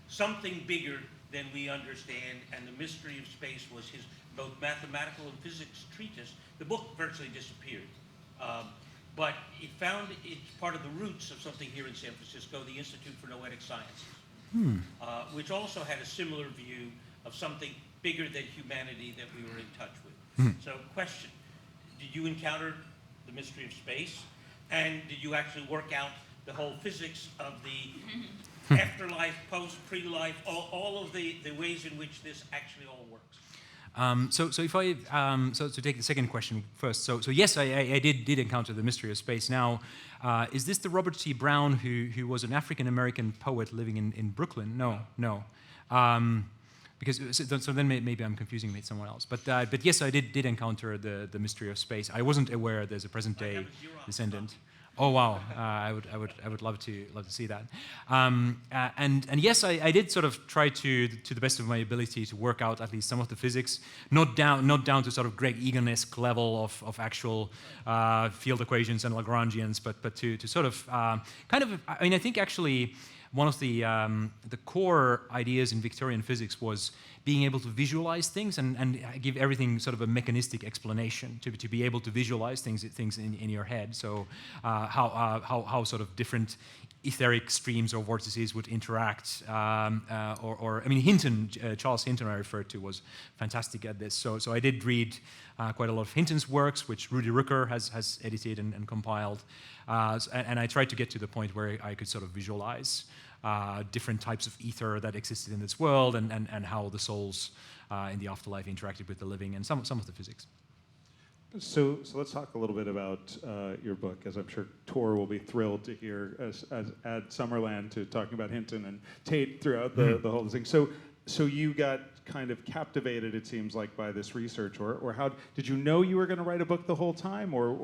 E: something bigger than we understand, and The Mystery of Space was his both mathematical and physics treatise. The book virtually disappeared. But it found it's part of the roots of something here in San Francisco, the Institute for Noetic Sciences, which also had a similar view of something bigger than humanity that we were in touch with. So question, did you encounter the mystery of space? And did you actually work out the whole physics of the afterlife, post, pre-life, all of the ways in which this actually all works?
B: So to take the second question first. So yes, I did encounter the mystery of space. Now, is this the Robert T. Brown who was an African American poet living in Brooklyn? No. Because so then maybe I'm confusing with someone else. But yes, I did encounter the mystery of space. I wasn't aware there's a present day descendant. Oh wow! I would love to see that. And yes, I did sort of try to the best of my ability to work out at least some of the physics, not down to sort of Greg Egan-esque level of actual field equations and Lagrangians, but to sort of kind of. I mean, I think actually one of the core ideas in Victorian physics was being able to visualize things and give everything sort of a mechanistic explanation, to be able to visualize things in your head. So how sort of different etheric streams or vortices would interact. Or I mean, Charles Hinton I referred to was fantastic at this. So I did read quite a lot of Hinton's works, which Rudy Rooker has edited and compiled. And I tried to get to the point where I could sort of visualize different types of ether that existed in this world, and how the souls in the afterlife interacted with the living, and some of the physics.
A: So let's talk a little bit about your book, as I'm sure Tor will be thrilled to hear as add Summerland to talking about Hinton and Tate throughout the whole thing. So you got kind of captivated, it seems like, by this research, or how did you know you were going to write a book the whole time, or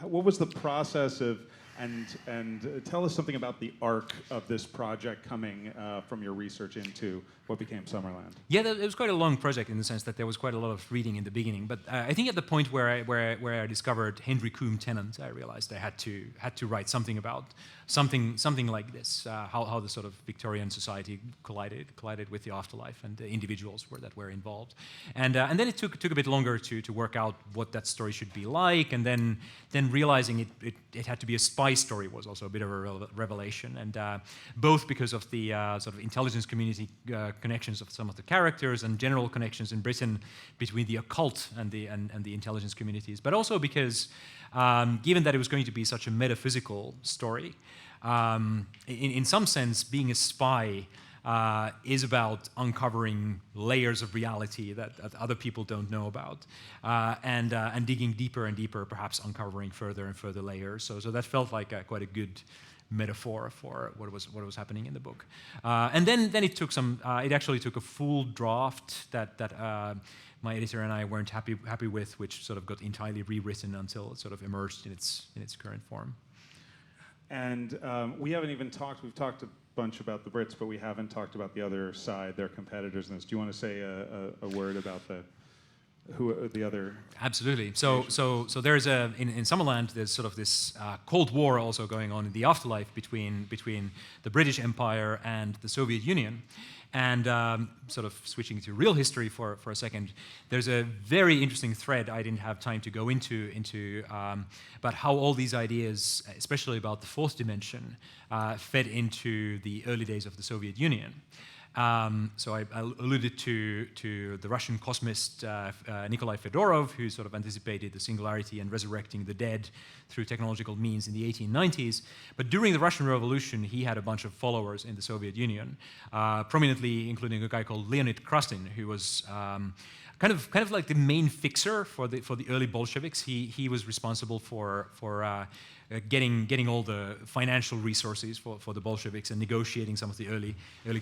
A: what was the process of? And tell us something about the arc of this project coming from your research into what became Summerland.
B: Yeah, it was quite a long project in the sense that there was quite a lot of reading in the beginning. But I think at the point where I discovered Henry Coombe Tennant, I realized I had to write something about something like this, how the sort of Victorian society collided with the afterlife and the individuals that were involved. And then it took a bit longer to work out what that story should be like, and then realizing it had to be a spy story was also a bit of a revelation, and both because of the sort of intelligence community connections of some of the characters and general connections in Britain between the occult and the intelligence communities, but also because given that it was going to be such a metaphysical story, in some sense, being a spy is about uncovering layers of reality that other people don't know about, and digging deeper and deeper, perhaps uncovering further and further layers. So that felt like quite a good metaphor for what was happening in the book. And then it took it actually took a full draft that my editor and I weren't happy with, which sort of got entirely rewritten until it sort of emerged in its current form.
A: And we haven't even talked. We've talked a bunch about the Brits, but we haven't talked about the other side, their competitors in this. Do you want to say a word about the other?
B: Absolutely. So there's in Summerland there's sort of this Cold War also going on in the afterlife between the British Empire and the Soviet Union. And sort of switching to real history for a second, there's a very interesting thread I didn't have time to go into about how all these ideas, especially about the fourth dimension, fed into the early days of the Soviet Union. So I alluded to the Russian cosmist Nikolai Fedorov, who sort of anticipated the singularity and resurrecting the dead through technological means in the 1890s. But during the Russian Revolution, he had a bunch of followers in the Soviet Union, prominently including a guy called Leonid Krastin, who was kind of like the main fixer for the early Bolsheviks. He was responsible for getting all the financial resources for the Bolsheviks and negotiating some of the early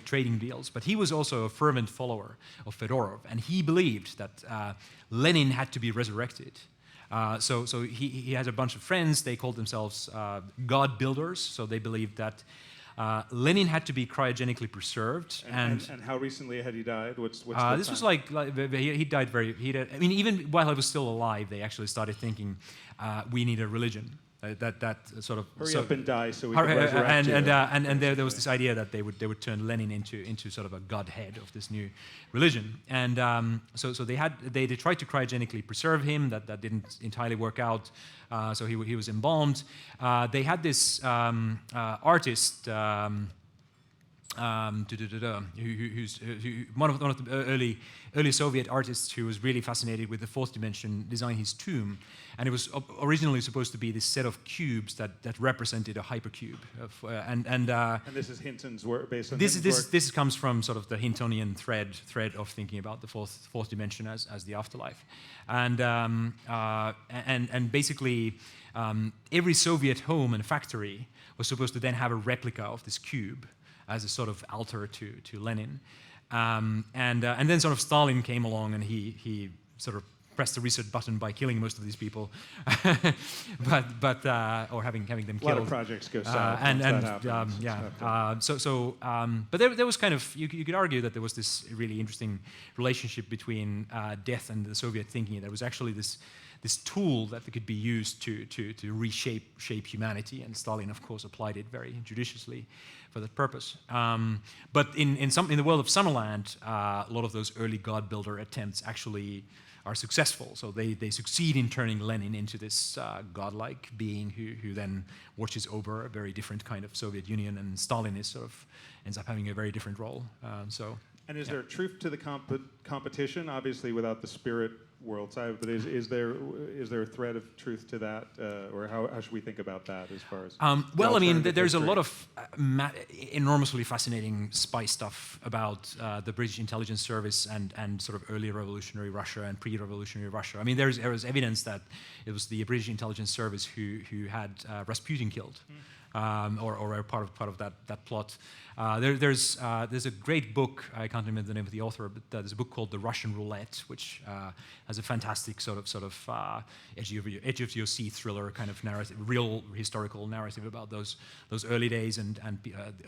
B: trading deals. But he was also a fervent follower of Fedorov, and he believed that Lenin had to be resurrected. So he has a bunch of friends. They called themselves God builders. So they believed that Lenin had to be cryogenically preserved.
A: And how recently had he died? What's the
B: this
A: time?
B: was like he died very. I mean, even while he was still alive, they actually started thinking we need a religion. That sort of
A: hurry up and die so we can resurrect you.
B: And there was this idea that they would turn Lenin into sort of a godhead of this new religion, and so they tried to cryogenically preserve him. That didn't entirely work out. So he was embalmed. They had this artist. Who's one of the early Soviet artists who was really fascinated with the fourth dimension, designed his tomb, and it was originally supposed to be this set of cubes that represented a hypercube. And
A: this is Hinton's work, based on
B: this
A: Hinton's work?
B: This comes from sort of the Hintonian thread of thinking about the fourth dimension as the afterlife, and basically every Soviet home and factory was supposed to then have a replica of this cube as a sort of altar to Lenin, and then sort of Stalin came along and he sort of pressed the reset button by killing most of these people, but or having them killed.
A: A lot of projects go south. Once that happens.
B: But there was kind of you could argue that there was this really interesting relationship between death and the Soviet thinking. There was actually this tool that could be used to reshape humanity, and Stalin, of course, applied it very judiciously for that purpose. But in the world of Summerland, a lot of those early God builder attempts actually are successful. So they succeed in turning Lenin into this godlike being who then watches over a very different kind of Soviet Union, and Stalin ends up having a very different role.
A: And is there truth to the competition? Obviously, without the spirit world side, but is there a thread of truth to that, or how should we think about that as far as?
B: Well, I mean, there's a lot of enormously fascinating spy stuff about the British intelligence service and sort of early revolutionary Russia and pre-revolutionary Russia. I mean, there was evidence that it was the British intelligence service who had Rasputin killed. Or part of that plot. There's a great book. I can't remember the name of the author, but there's a book called The Russian Roulette, which has a fantastic sort of edge of your seat thriller kind of narrative, real historical narrative about those early days and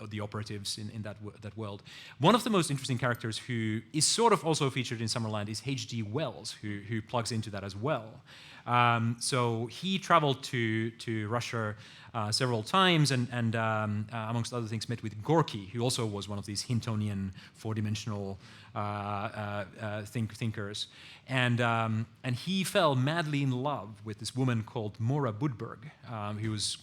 B: the operatives in that world. One of the most interesting characters who is sort of also featured in Summerland is H.G. Wells, who plugs into that as well. So he traveled to Russia several times and amongst other things met with Gorky, who also was one of these Hintonian four-dimensional thinkers. And he fell madly in love with this woman called Mora Budberg, who was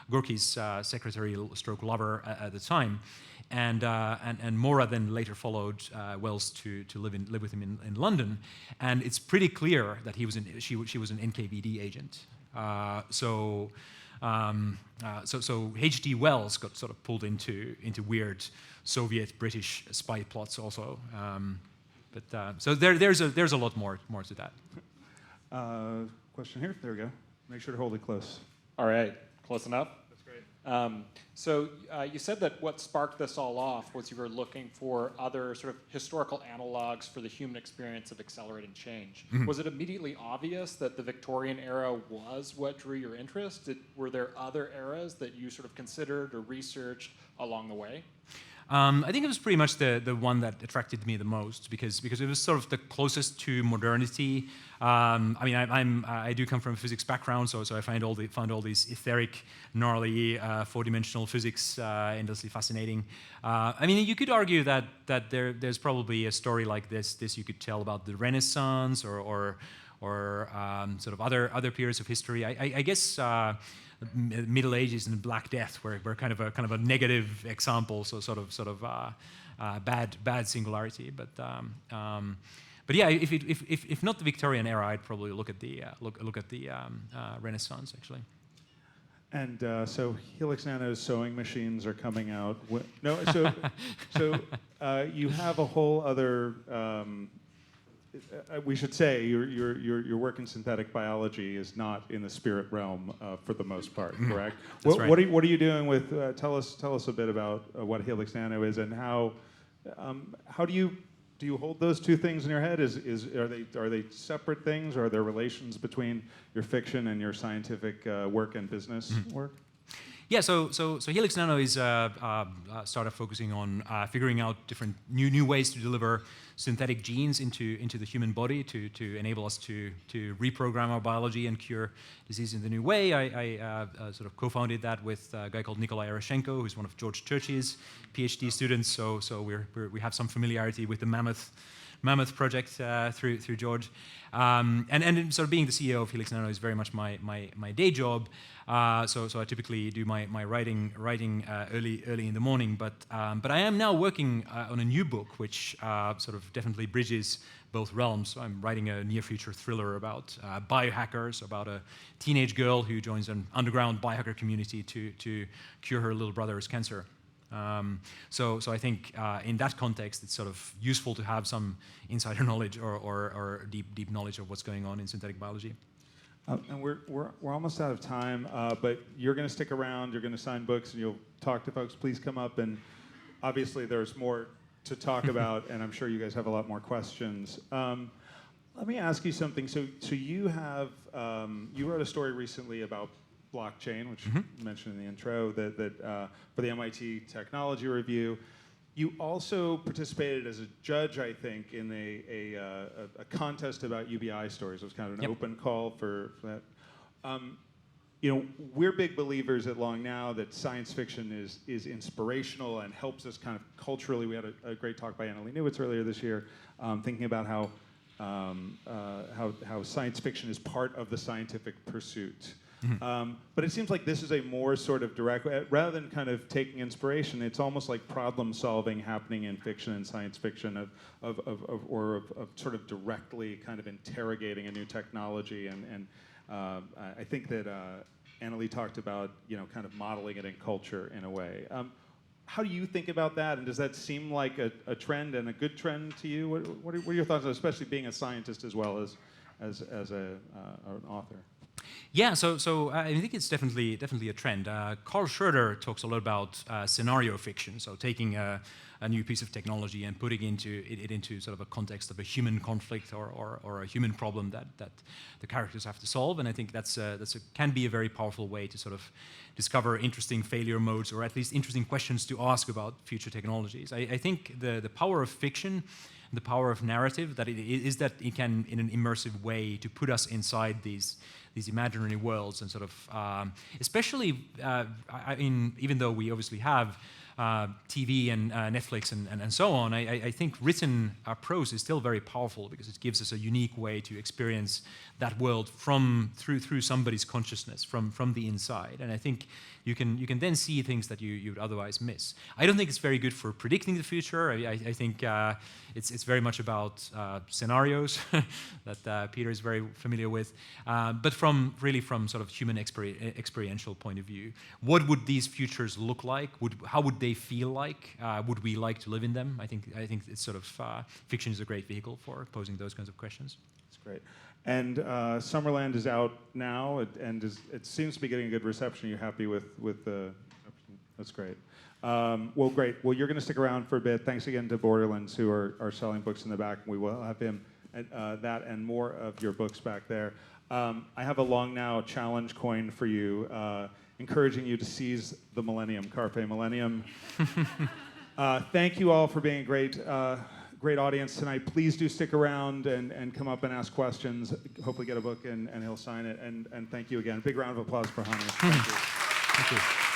B: Gorky's secretary stroke lover at the time. And Mora then later followed Wells to live with him in London, and it's pretty clear that she was an NKVD agent. So H.G. Wells got sort of pulled into weird Soviet British spy plots also. So there's a lot more to that.
A: Question here. There we go. Make sure to hold it close.
F: All right, close enough.
A: Great.
F: So you said that what sparked this all off was you were looking for other sort of historical analogs for the human experience of accelerating change. Mm-hmm. Was it immediately obvious that the Victorian era was what drew your interest? Were there other eras that you sort of considered or researched along the way?
B: I think it was pretty much the one that attracted me the most because it was sort of the closest to modernity. I mean, I do come from a physics background, so I found all these etheric, gnarly, four-dimensional physics endlessly fascinating. I mean, you could argue that there's probably a story like this you could tell about the Renaissance or sort of other periods of history. I guess Middle Ages and Black Death were kind of a negative example, so sort of bad singularity. But yeah, if not the Victorian era, I'd probably look at the Renaissance actually.
A: And so Helix Nano's sewing machines are coming out. You have a whole other. We should say your work in synthetic biology is not in the spirit realm for the most part, correct?
B: That's right.
A: What are you doing with? Tell us a bit about what Helix Nano is and how do you hold those two things in your head? Are they separate things, or are there relations between your fiction and your scientific work and business work?
B: Yeah, so Helix Nano is a startup focusing on figuring out different new ways to deliver synthetic genes into the human body to enable us to reprogram our biology and cure disease in the new way. I sort of co-founded that with a guy called Nikolai Erashenko, who's one of George Church's PhD students. So we have some familiarity with the Mammoth project through George, and sort of being the CEO of Helix Nano is very much my day job. So I typically do my writing early in the morning. But I am now working on a new book which sort of definitely bridges both realms. So I'm writing a near future thriller about biohackers, about a teenage girl who joins an underground biohacker community to cure her little brother's cancer. So I think in that context, it's sort of useful to have some insider knowledge or deep knowledge of what's going on in synthetic biology.
A: And we're almost out of time, but you're going to stick around. You're going to sign books, and you'll talk to folks. Please come up, and obviously there's more to talk about, and I'm sure you guys have a lot more questions. Let me ask you something. So you have you wrote a story recently about blockchain, which you mentioned in the intro, that for the MIT Technology Review. You also participated as a judge, I think, in a contest about UBI stories. It was kind of an open call for that. We're big believers at Long Now that science fiction is inspirational and helps us kind of culturally. We had a great talk by Annalee Newitz earlier this year, thinking about how science fiction is part of the scientific pursuit. But it seems like this is a more sort of direct, rather than kind of taking inspiration, it's almost like problem solving happening in fiction and science fiction of sort of directly kind of interrogating a new technology. And I think that Annalee talked about kind of modeling it in culture in a way. How do you think about that? And does that seem like a trend and a good trend to you? What are your thoughts, especially being a scientist as well as an author?
B: Yeah, so I think it's definitely a trend. Carl Schroeder talks a lot about scenario fiction, so taking a new piece of technology and putting it into sort of a context of a human conflict or a human problem that the characters have to solve. And I think can be a very powerful way to sort of discover interesting failure modes, or at least interesting questions to ask about future technologies. I think the power of fiction, the power of narrative, that it can, in an immersive way, to put us inside these imaginary worlds and sort of, especially, even though we obviously have TV and Netflix and so on, I think written prose is still very powerful because it gives us a unique way to experience that world through somebody's consciousness from the inside. And I think you can then see things that you would otherwise miss. I don't think it's very good for predicting the future. I think it's very much about scenarios that Peter is very familiar with. But from sort of human experiential point of view, what would these futures look like? How would they feel like? Would we like to live in them? I think it's sort of fiction is a great vehicle for posing those kinds of questions.
A: That's great. And Summerland is out now, and it seems to be getting a good reception. Are you happy with the? That's great. Well, great. Well, you're going to stick around for a bit. Thanks again to Borderlands, who are selling books in the back. We will have him that and more of your books back there. I have a Long Now challenge coin for you, encouraging you to seize the millennium, Carpe Millennium. Thank you all for being a great audience tonight. Please do stick around and come up and ask questions. Hopefully get a book and he'll sign it. And thank you again. Big round of applause for Hannu. Thank you.
B: Thank you.